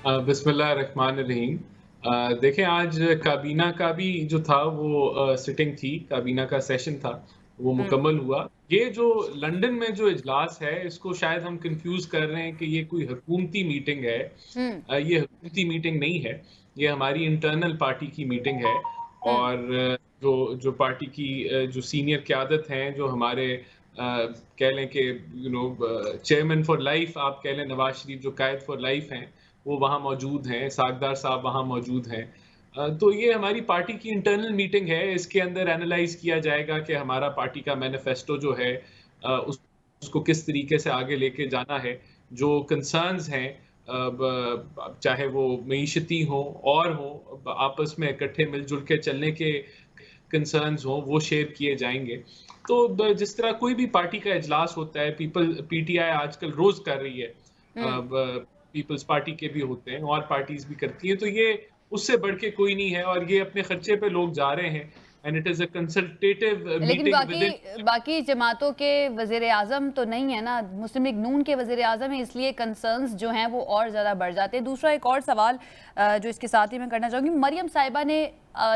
बिस्मिल्लाह रहमान रहीम। देखें, आज काबीना का भी जो था वो सिटिंग थी, काबीना का सेशन था, वो हुँ, मुकम्मल हुआ। ये जो लंदन में जो इजलास है, इसको शायद हम कंफ्यूज कर रहे हैं कि ये कोई हुकूमती मीटिंग है। हुँ, ये हुकूमती मीटिंग नहीं है, ये हमारी इंटरनल पार्टी की मीटिंग है। हुँ, और जो जो पार्टी की जो सीनियर क़यादत हैं, जो हमारे कह लें कि चेयरमैन फॉर लाइफ आप कह लें, नवाज़ शरीफ जो कायद फॉर लाइफ हैं, वो वहाँ मौजूद हैं, सागदार साहब वहाँ मौजूद हैं। तो ये हमारी पार्टी की इंटरनल मीटिंग है, इसके अंदर एनालाइज़ किया जाएगा कि हमारा पार्टी का मैनिफेस्टो जो है उसको किस तरीके से आगे लेके जाना है। जो कंसर्न्स हैं चाहे वो मईशती हों और हों, आपस में इकट्ठे मिल-जुल के चलने के कंसर्न्स हों, वो शेयर किए जाएँगे। तो जिस तरह कोई भी पार्टी का इजलास होता है, पीटीआई आजकल रोज़ कर रही है। हुँ। पीपल्स पार्टी के भी होते हैं और पार्टीज़ भी करती हैं, तो ये उससे बढ़ के कोई नहीं है और ये अपने खर्चे पे लोग जा रहे हैं and it is a consultative लेकिन मीटिंग बाकी विदिन। बाकी जमातों के वज़ीर-ए-आज़म तो नहीं है ना, मुस्लिम लीग नून के वज़ीर-ए-आज़म हैं, इसलिए कंसर्न्स जो हैं वो और ज़्यादा बढ़ जाते हैं। दूसरा एक और सवाल जो इसके साथ ही मैं करना चाहूँगी, मरियम साहिबा ने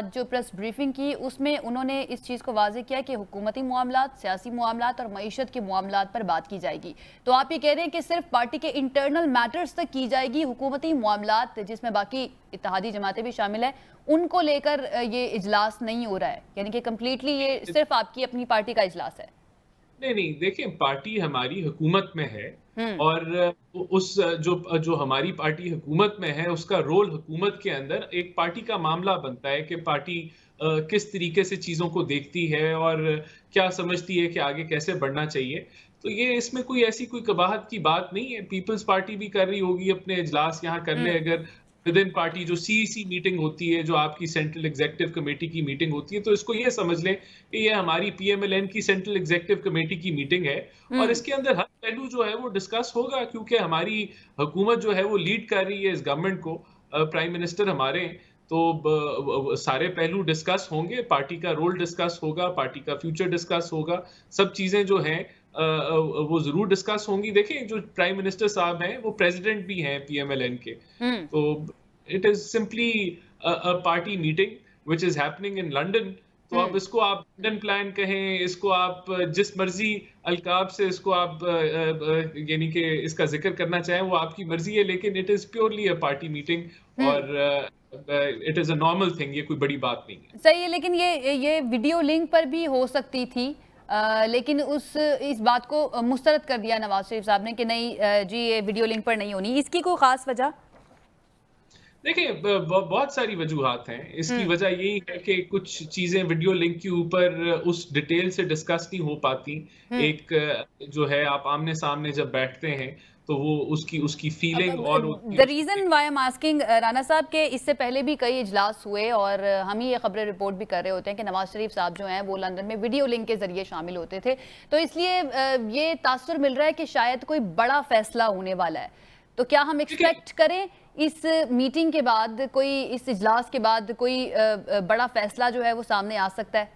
जो प्रेस ब्रीफिंग की उसमें उन्होंने इस चीज़ को वाज़ेह किया कि हुकूमती मामलात, सियासी मामलात और मईशत के मामलात पर बात की जाएगी। तो आप ये कह रहे हैं कि सिर्फ पार्टी के इंटरनल मैटर्स तक की जाएगी, हुकूमती मामलात जिसमें बाकी इत्तेहादी जमातें भी शामिल हैं, उनको लेकर ये इजलास नहीं हो रहा है, यानी कि कंप्लीटली ये सिर्फ आपकी अपनी पार्टी का इजलास है। नहीं, नहीं, देखिए, पार्टी हमारी हुकूमत में है हुँ, और उस जो जो हमारी पार्टी हुकूमत में है, उसका रोल हुकूमत के अंदर एक पार्टी का मामला बनता है कि पार्टी किस तरीके से चीज़ों को देखती है और क्या समझती है कि आगे कैसे बढ़ना चाहिए। तो ये इसमें कोई ऐसी कोई कबाहत की बात नहीं है। पीपल्स पार्टी भी कर रही होगी अपने इजलास यहाँ कर ले, हुँ, अगर विदिन पार्टी जो सीईसी मीटिंग होती है, जो आपकी सेंट्रल एग्जीक्यूटिव कमेटी की मीटिंग होती है, तो इसको ये समझ लें कि ये हमारी पीएमएलएन की सेंट्रल एग्जीक्यूटिव कमेटी की मीटिंग है और हुँ, इसके अंदर हर पहलू जो है वो डिस्कस होगा, क्योंकि हमारी हुकूमत जो है वो लीड कर रही है इस गवर्नमेंट को। प्राइम मिनिस्टर हमारे हैं, तो सारे पहलू डिस्कस होंगे, पार्टी का रोल डिस्कस होगा, पार्टी का फ्यूचर डिस्कस होगा, सब चीज़ें जो हैं वो ज़रूर डिस्कस होंगी। देखिए, जो प्राइम मिनिस्टर साहब हैं वो प्रेसिडेंट भी हैं पीएमएलएन के। हुँ, तो it is simply a party meeting which is happening in London। तो अब हुँ, इसको आप लंदन प्लान कहें, इसको आप जिस मर्ज़ी अलकाब से इसको आप यानी कि इसका ज़िक्र करना चाहें, वो आपकी मर्ज़ी है, लेकिन it is purely a party meeting हुँ। और it is a normal thing, ये कोई बड़ी बात नहीं है। सही है, लेकिन ये वीडियो लिंक पर भी हो सकती थी। लेकिन इस बात को मुस्तरद कर दिया नवाज़ शरीफ साहब ने कि नहीं जी ये वीडियो लिंक पर नहीं होनी। इसकी कोई ख़ास वजह? देखिए, बहुत सारी वजूहात हैं। इसकी हुँ, वजह यही है कि कुछ चीज़ें वीडियो लिंक के ऊपर उस डिटेल से डिस्कस नहीं हो पाती। हुँ। एक जो है, आप आमने-सामने जब बैठते हैं, तो वो उसकी उसकी अब फीलिंग और उसकी द उसकी reason why I am asking Rana साहब के इससे पहले भी कई इजलास हुए और हम ही ये खबरें रिपोर्ट भी कर रहे होते हैं कि नवाज शरीफ साहब जो हैं वो लंदन में वीडियो लिंक के जरिए शामिल होते थे। तो इसलिए ये तासुर मिल रहा है कि शायद कोई बड़ा फैसला होने वाला है। तो क्या हम देखिए एक्सपेक्ट करें इस मीटिंग के बाद कोई इस इजलास के बाद कोई बड़ा फैसला जो है वो सामने आ सकता है?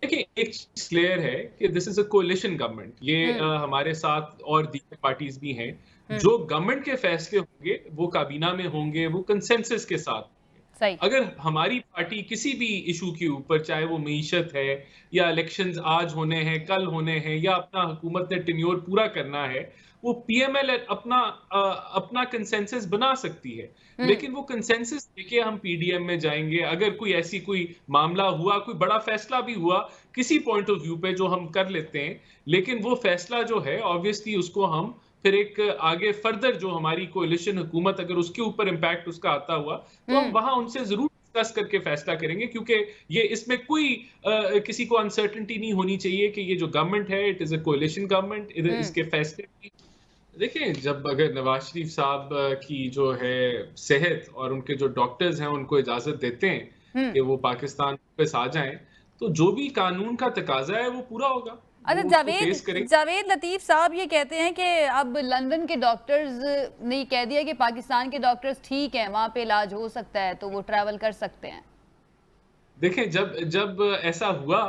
देखिए, एक चीज़ क्लियर है कि दिस इज़ अ कोalition गवर्नमेंट। ये हुँ, हमारे साथ और दीगर पार्टीज़ भी हैं। हुँ, जो गवर्नमेंट के फैसले होंगे, वो काबीना में होंगे, वो कंसेंसस के साथ होंगे। सही। अगर हमारी पार्टी किसी भी इश्यू के ऊपर, चाहे वो मईशत है या इलेक्शंस आज होने हैं, कल होने हैं, या अपना हुकूमत ने टेन्योर पूरा करना है, वो पीएमएल अपना कंसेंसस बना सकती है। हुँ, लेकिन वो कंसेंसस लेके हम पीडीएम में जाएँगे, अगर कोई मामला हुआ, कोई बड़ा फैसला भी हुआ, किसी पॉइंट ऑफ व्यू पे जो हम कर लेते हैं, लेकिन वो फैसला जो है ऑब्वियसली उसको हम फिर एक आगे फर्दर जो हमारी कोalition हुकूमत, अगर उसके ऊपर इम्पैक्ट उसका आता हुआ, तो हम हुँ, वहाँ उनसे ज़रूर डिस्कस करके फैसला करेंगे, क्योंकि ये इसमें कोई किसी को अनसर्टेनिटी नहीं होनी चाहिए कि ये जो गवर्नमेंट है, इट इज़ अ कोalition गवर्नमेंट, इधर हुँ, इसके फैसले भी। देखिए, जब अगर नवाज़ शरीफ साहब की जो है सेहत और उनके जो डॉक्टर्स हैं उनको इजाज़त देते हैं हुँ। कि वो पाकिस्तान वापस आ जाएँ, तो जो भी कानून का तकाज़ा है वो पूरा होगा। अच्छा, वो उसको जावेद फ़ेस करेंगे। जावेद लतीफ़ साहब ये कहते हैं कि अब लंदन के डॉक्टर्स ने ये कह दिया कि पाकिस्तान के डॉक्टर्स ठीक हैं, वहाँ पे इलाज हो सकता है, तो वो ट्रैवल कर सकते हैं। देखें, जब जब ऐसा हुआ,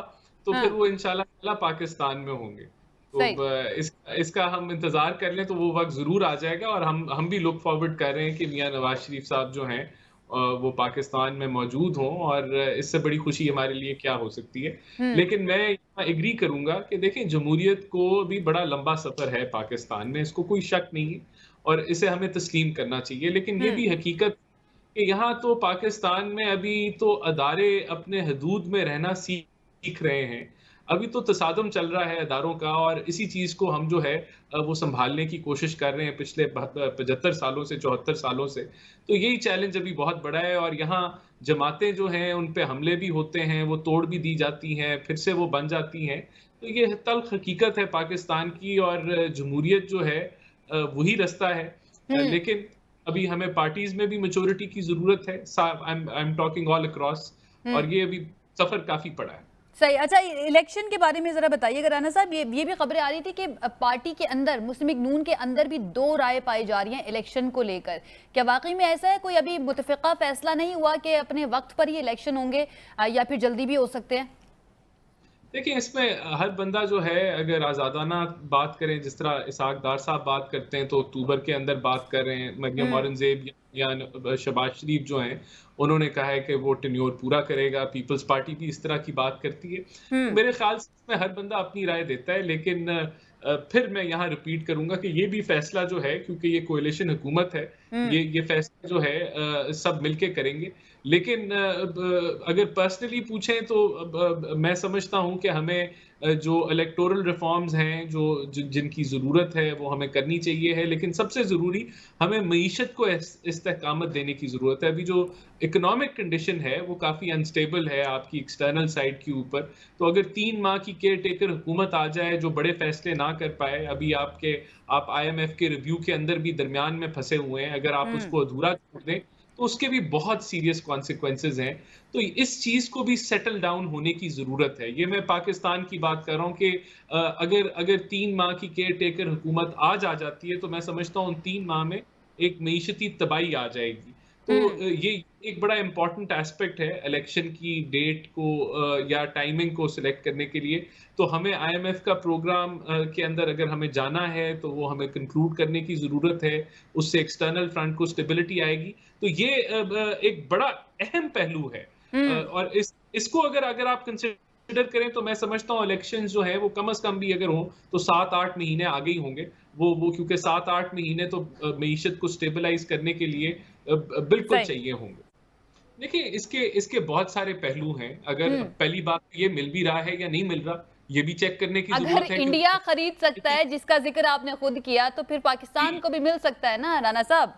तो फिर हाँ, वो इंशाल्लाह ताला पाकिस्तान में होंगे। तो सही। इसका हम इंतज़ार कर लें तो वो वक़्त ज़रूर आ जाएगा और हम भी लुक फॉरवर्ड कर रहे हैं कि मियाँ नवाज़ शरीफ साहब जो हैं वो पाकिस्तान में मौजूद हों और इससे बड़ी खुशी हमारे लिए क्या हो सकती है। हुँ, लेकिन मैं यहाँ एग्री करूँगा कि देखें जमहूरियत को भी बड़ा लंबा सफ़र है पाकिस्तान में, इसको कोई शक नहीं है और इसे हमें तस्लीम करना चाहिए। लेकिन ये हुँ, भी हकीकत कि यहाँ तो पाकिस्तान में अभी तो अदारे अपने हदूद में रहना सीख रहे हैं। अभी तो तसादुम चल रहा है अदारों का और इसी चीज़ को हम जो है वो सँभालने की कोशिश कर रहे हैं पिछले 75 सालों से, 74 सालों से। तो यही चैलेंज अभी बहुत बड़ा है और यहाँ जमातें जो हैं, उन पे हमले भी होते हैं, वो तोड़ भी दी जाती हैं, फिर से वो बन जाती हैं। तो ये तल्ख़ हकीकत है पाकिस्तान की और जमहूरियत जो है वही रास्ता है। हुँ, लेकिन अभी हमें पार्टीज़ में भी मैच्योरिटी की ज़रूरत है। I am talking all across हुँ। और ये अभी सफ़र काफ़ी पड़ा है। सही। अच्छा, इलेक्शन के बारे में ज़रा बताइएगा राना साहब, ये भी खबरें आ रही थी कि पार्टी के अंदर, मुस्लिम लीग नून के अंदर भी 2 राय पाई जा रही हैं इलेक्शन को लेकर। क्या वाक़ई में ऐसा है? कोई अभी मुतफ़िक़ा फ़ैसला नहीं हुआ कि अपने वक़्त पर ही इलेक्शन होंगे या फिर जल्दी भी हो सकते हैं? देखिए, इसमें हर बंदा जो है अगर आज़ादाना बात करें जिस तरह इसहाक डार साहब बात करते हैं तो अक्टूबर के अंदर बात कर रहे हैं। मरियम हुँ, औरंगज़ेब या शहबाज शरीफ जो हैं, उन्होंने कहा है कि वो टेन्योर पूरा करेगा। पीपल्स पार्टी भी इस तरह की बात करती है। तो हुँ, मेरे ख़्याल से इसमें हर बंदा अपनी राय देता है लेकिन फिर मैं यहाँ रिपीट करूँगा कि ये भी फ़ैसला जो है क्योंकि ये कोalition हुकूमत है, हुँ, ये फ़ैसला जो है सब मिलके करेंगे। लेकिन अगर पर्सनली पूछें तो मैं समझता हूँ कि हमें जो इलेक्टोरल रिफॉर्म्स हैं, जिनकी ज़रूरत है, वो हमें करनी चाहिए है। लेकिन सबसे ज़रूरी हमें मईशत को इस्तेकामत देने की ज़रूरत है। अभी जो इकोनॉमिक कंडीशन है, वो काफ़ी अनस्टेबल है आपकी एक्सटर्नल साइड के ऊपर। तो अगर 3 माह की केयर टेकर हुकूमत आ जाए, जो बड़े फैसले ना कर पाए, अभी आप आईएमएफ के रिव्यू के अंदर भी दरमियान में फँसे हुए हैं, अगर आप हुँ, उसको अधूरा छोड़ दें, तो उसके भी बहुत सीरियस कॉन्सिक्वेंसेज़ हैं। तो इस चीज़ को भी सेटल डाउन होने की ज़रूरत है। ये मैं पाकिस्तान की बात कर रहा हूँ कि अगर अगर 3 माह की केयर टेकर हुकूमत आज आ जाती है, तो मैं समझता हूँ उन 3 माह में एक मईशती तबाही आ जाएगी। तो हुँ, ये एक बड़ा इम्पोर्टेंट एस्पेक्ट है इलेक्शन की डेट को या टाइमिंग को सिलेक्ट करने के लिए। तो हमें आईएमएफ का प्रोग्राम के अंदर अगर हमें जाना है, तो वो हमें कंक्लूड करने की ज़रूरत है। उससे एक्सटर्नल फ्रंट को स्टेबिलिटी आएगी। तो ये एक बड़ा अहम पहलू है। हुँ, और इसको अगर अगर आप कंसिडर करें तो मैं समझता हूँ इलेक्शंस जो है वो कम से कम भी अगर हों तो 7-8 महीने आगे ही होंगे। वो क्योंकि 7-8 महीने तो मईशत को स्टेबलाइज करने के लिए बिल्कुल सही। चाहिए होंगे। देखिए इसके इसके बहुत सारे पहलू हैं। अगर हुँ। पहली बात ये मिल भी रहा है या नहीं मिल रहा, ये भी चेक करने की अगर ज़रूरत है इंडिया खरीद सकता क्योंकि है, जिसका ज़िक्र आपने खुद किया, तो फिर पाकिस्तान को भी मिल सकता है ना राना साहब?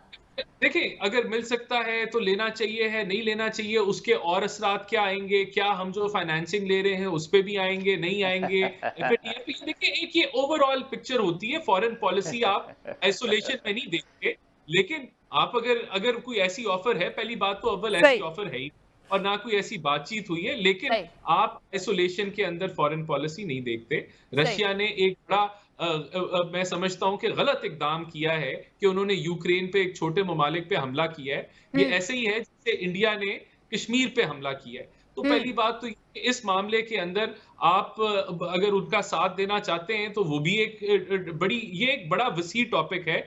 देखिए, अगर मिल सकता है तो लेना चाहिए है, नहीं लेना चाहिए, उसके और असरात क्या आएँगे? क्या हम जो फाइनेंसिंग ले रहे हैं, उस पे भी आएँगे, नहीं आएँगे? फिर ये देखिए एक ये ओवरऑल पिक्चर होती है, फॉरेन पॉलिसी आप आइसोलेशन में नहीं देखते। लेकिन आप अगर अगर कोई ऐसी ऑफ़र है, पहली बात तो अव्वल ऐसी सही, ऑफ़र है ही और ना कोई ऐसी बातचीत हुई है, लेकिन सही, आप आइसोलेशन के अंदर फॉरेन पॉलिसी नहीं देखते। सही। रशिया ने एक बड़ा मैं समझता हूँ कि गलत इक़दाम किया है कि उन्होंने यूक्रेन पे एक छोटे ममालिक पे हमला किया है। ये हुँ, ऐसे ही है जैसे इंडिया ने कश्मीर पे हमला किया है। तो हुँ, पहली बात तो ये इस मामले के अंदर आप अगर उनका साथ देना चाहते हैं तो वो भी एक बड़ी ये एक बड़ा वसी टॉपिक है